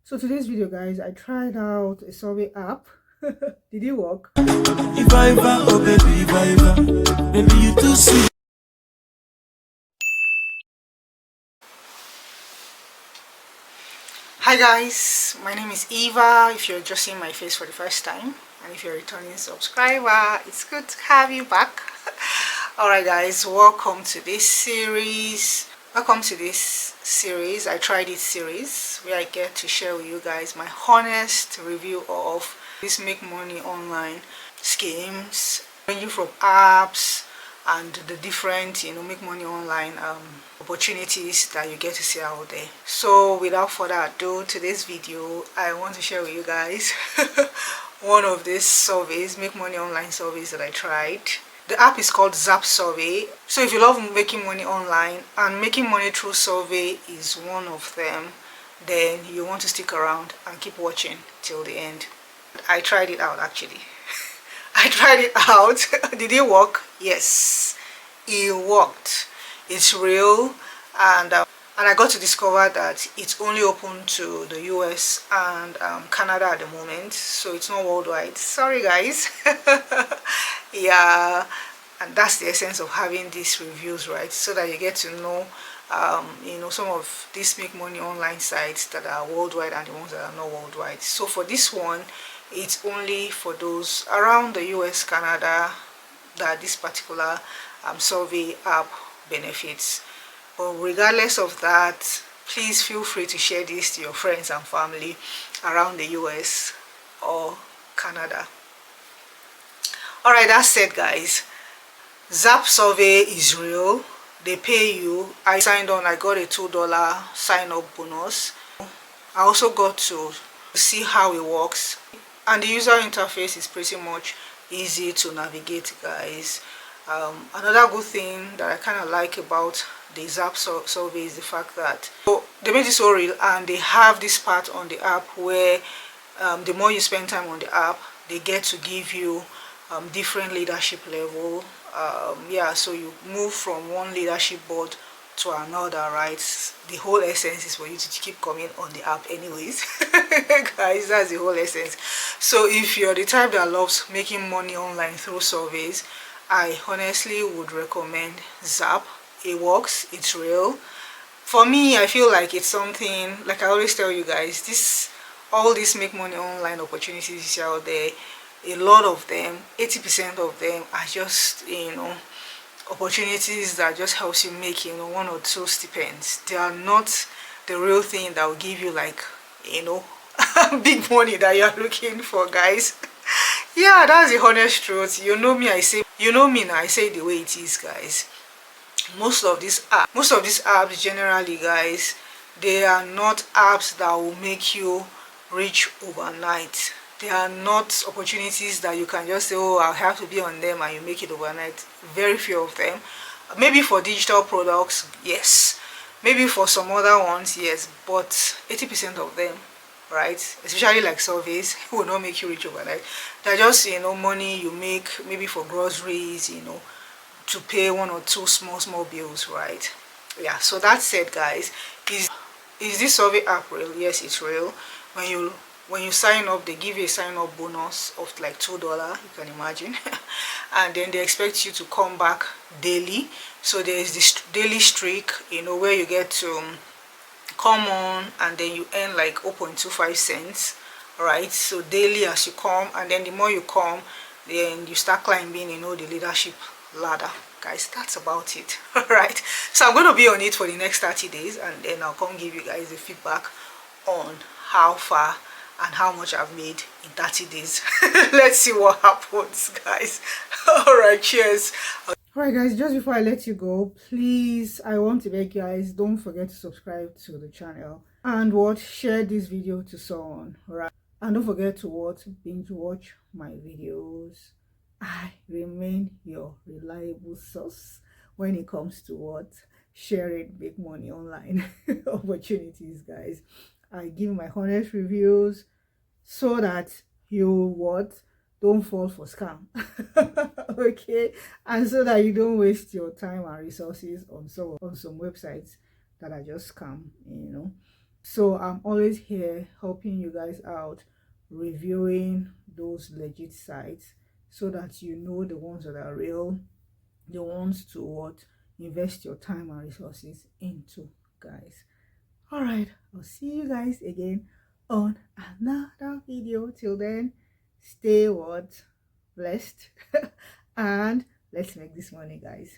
So today's video, guys, I tried out a survey app. Did it work? EvaaO, baby, EvaaO, baby, you too sweet. Hi guys, my name is Eva. If you're just seeing my face for the first time, and if you're a returning subscriber, it's good to have you back. Alright guys, welcome to this series. I tried it series where I get to share with you guys my honest review of this make money online schemes, ranging from apps and the different make money online opportunities that you get to see out there. So without further ado, today's video I want to share with you guys one of these surveys, make money online surveys that I tried. The app is called Zap Survey. So if you love making money online and making money through survey is one of them, then you want to stick around and keep watching till the end. I tried it out actually. I tried it out. Did it work? Yes, it worked. It's real, and I got to discover that it's only open to the US and Canada at the moment, so it's not worldwide. Sorry guys. Yeah, and that's the essence of having these reviews, right? So that you get to know some of these make money online sites that are worldwide and the ones that are not worldwide. So for this one, it's only for those around the US, Canada, that this particular survey app benefits. But regardless of that, please feel free to share this to your friends and family around the US or Canada. Alright, that said guys, Zap Survey is real. They pay you. I signed on, I got a $2 sign up bonus. I also got to see how it works, and the user interface is pretty much easy to navigate guys. Another good thing that I kind of like about the Zap Survey is the fact that they made it so real, and they have this part on the app where the more you spend time on the app, they get to give you different leadership level. Yeah, so you move from one leadership board to another, right? The whole essence is for you to keep coming on the app anyways. Guys, that's the whole essence. So if you're the type that loves making money online through surveys, I honestly would recommend Zap. It works, it's real. For me, I feel like it's something, like I always tell you guys, all these make money online opportunities out there, a lot of them, 80% of them are just opportunities that just helps you make one or two stipends. They are not the real thing that will give you like big money that you're looking for, guys. Yeah, that's the honest truth. You know me now, I say the way it is, guys. Most of these apps generally, guys, they are not apps that will make you rich overnight. They are not opportunities that you can just say, oh, I have to be on them and you make it overnight. Very few of them. Maybe for digital products, yes. Maybe for some other ones, yes. But 80% of them, right, especially like surveys, will not make you rich overnight. They're just money you make maybe for groceries, to pay one or two small bills, right? Yeah, so that said guys, is this survey app real? Yes, it's real. When you sign up, they give you a sign up bonus of like $2, you can imagine. And then they expect you to come back daily. So there's this daily streak, where you get to come on and then you earn like 0.25 cents, right? So daily as you come, and then the more you come, then you start climbing the leadership ladder, guys. That's about it. All right, so I'm going to be on it for the next 30 days, and then I'll come give you guys the feedback on how far and how much I've made in 30 days. Let's see what happens, guys. All right, cheers. All right guys, just before I let you go, please, I want to beg you guys, don't forget to subscribe to the channel and share this video to someone, right? And don't forget to binge watch my videos. I remain your reliable source when it comes to sharing big money online opportunities, guys. I give my honest reviews so that you don't fall for scam. Okay, and so that you don't waste your time and resources on some websites that are just scam. So I'm always here helping you guys out, reviewing those legit sites so that you know the ones that are real, the ones to what invest your time and resources into, guys. All right, I'll see you guys again on another video. Till then, stay what blessed and let's make this money, guys.